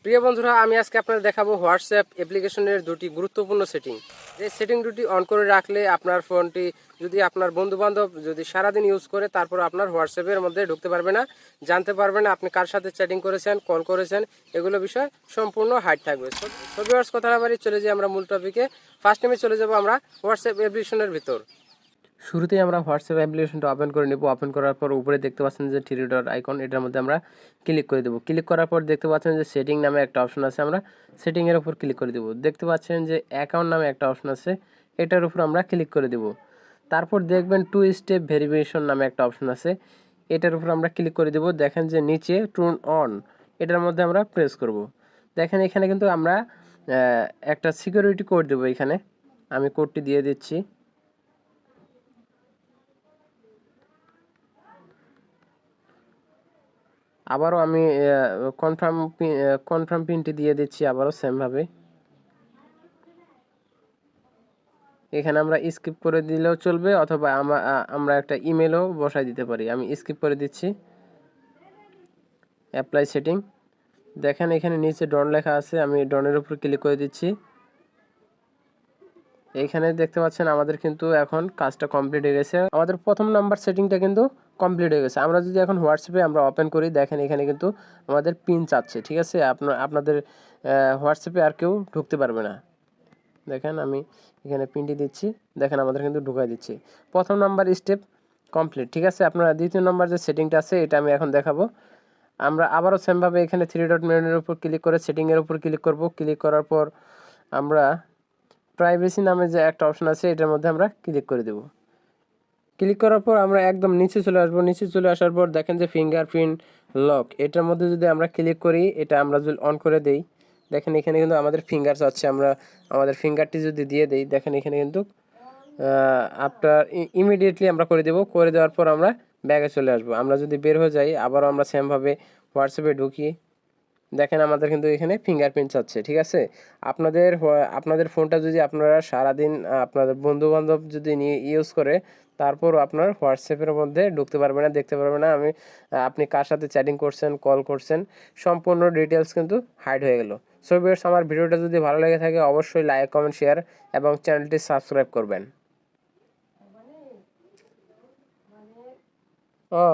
প্রিয় বন্ধুরা, আমি আজকে আপনাদের দেখাবো হোয়াটসঅ্যাপ অ্যাপ্লিকেশনের দুটি গুরুত্বপূর্ণ সেটিং। এই সেটিং দুটি অন করে রাখলে আপনার ফোনটি যদি আপনার বন্ধুবান্ধব যদি সারাদিন ইউজ করে, তারপর আপনার হোয়াটসঅ্যাপের মধ্যে ঢুকতে পারবে না, জানতে পারবে না আপনি কার সাথে চ্যাটিং করেছেন, কল করেছেন, এগুলো বিষয় সম্পূর্ণ হাইড থাকবে। সো ভিউয়ার্স, কথা না বাড়িয়ে চলে যাই আমরা মূল টপিকে। ফার্স্ট টাইমে চলে যাব আমরা হোয়াটসঅ্যাপ অ্যাপ্লিকেশনের ভিতর। শুরুতেই আমরা হোয়াটসঅ্যাপ অ্যাপ্লিকেশনটা ওপেন করে নেব। ওপেন করার পর উপরে দেখতে পাচ্ছেন যে থ্রি ডট আইকন, এটার মধ্যে আমরা ক্লিক করে দেবো। ক্লিক করার পর দেখতে পাচ্ছেন যে সেটিং নামে একটা অপশন আছে, আমরা সেটিংয়ের উপর ক্লিক করে দেবো। দেখতে পাচ্ছেন যে অ্যাকাউন্ট নামে একটা অপশন আছে, এটার উপর আমরা ক্লিক করে দেবো। তারপর দেখবেন টু স্টেপ ভেরিফিকেশন নামে একটা অপশন আছে, এটার উপর আমরা ক্লিক করে দেবো। দেখেন যে নিচে টার্ন অন, এটার মধ্যে আমরা প্রেস করব। দেখেন এখানে কিন্তু আমরা একটা সিকিউরিটি কোড দেবো। এখানে আমি কোডটি দিয়ে দিচ্ছি। আবারও আমি কনফার্ম পিনটি দিয়ে দিচ্ছি আবারও সেমভাবে। এখানে আমরা স্কিপ করে দিলেও চলবে, অথবা আমরা একটা ইমেলও বসাই দিতে পারি। আমি স্কিপ করে দিচ্ছি। অ্যাপ্লাই সেটিং, দেখেন এখানে নিচে ডন লেখা আছে, আমি ডনের উপর ক্লিক করে দিচ্ছি। এইখানে দেখতে পাচ্ছেন আমাদের কিন্তু এখন কাজটা কমপ্লিট হয়ে গেছে। আমাদের প্রথম নাম্বার সেটিংটা কিন্তু কমপ্লিট হয়ে গেছে। আমরা যদি এখন হোয়াটসঅ্যাপে আমরা ওপেন করি, দেখেন এখানে কিন্তু আমাদের পিন চাচ্ছে। ঠিক আছে, আপনাদের হোয়াটসঅ্যাপে আর কেউ ঢুকতে পারবে না। দেখেন আমি এখানে পিনটি দিচ্ছি, দেখেন আমাদের কিন্তু ঢুকাই দিচ্ছি। প্রথম নাম্বার স্টেপ কমপ্লিট। ঠিক আছে, আপনারা দ্বিতীয় নাম্বার যে সেটিংটা আছে এটা আমি এখন দেখাবো। আমরা আবারও সেমভাবে এখানে থ্রি ডট মেনুর উপর ক্লিক করে সেটিংয়ের উপর ক্লিক করব। ক্লিক করার পর আমরা প্রাইভেসি নামে যে একটা অপশন আছে, এটার মধ্যে আমরা ক্লিক করে দেব। ক্লিক করার পর আমরা একদম নিচে চলে আসবো। নিচে চলে আসার পর দেখেন যে ফিঙ্গারপ্রিন্ট লক, এটার মধ্যে যদি আমরা ক্লিক করি, এটা আমরা যদি অন করে দেই, দেখেন এখানে কিন্তু আমাদের ফিঙ্গার চাচ্ছে। আমরা আমাদের ফিঙ্গারটি যদি দিয়ে দেই, দেখেন এখানে কিন্তু আফটার ইমিডিয়েটলি আমরা করে দেব। করে দেওয়ার পর আমরা ব্যাগে চলে আসবো। আমরা যদি বের হয়ে যাই, আবারও আমরা সেমভাবে হোয়াটসঅ্যাপে ঢুকি, দেখেন আমাদের কিন্তু এখানে ফিঙ্গারপ্রিন্ট চাচ্ছে। ঠিক আছে, আপনাদের ফোনটা যদি আপনারা সারাদিন আপনাদের বন্ধুবান্ধব যদি নিয়ে ইউজ করে, তারপরও আপনার হোয়াটসঅ্যাপের মধ্যে ঢুকতে পারবে না, দেখতে পারবে না আপনি কার সাথে চ্যাটিং করছেন, কল করছেন, সম্পূর্ণ ডিটেলস কিন্তু হাইড হয়ে গেল। সো ভিউয়ার্স, আমার ভিডিওটা যদি ভালো লেগে থাকে অবশ্যই লাইক, কমেন্ট, শেয়ার এবং চ্যানেলটি সাবস্ক্রাইব করবেন। ও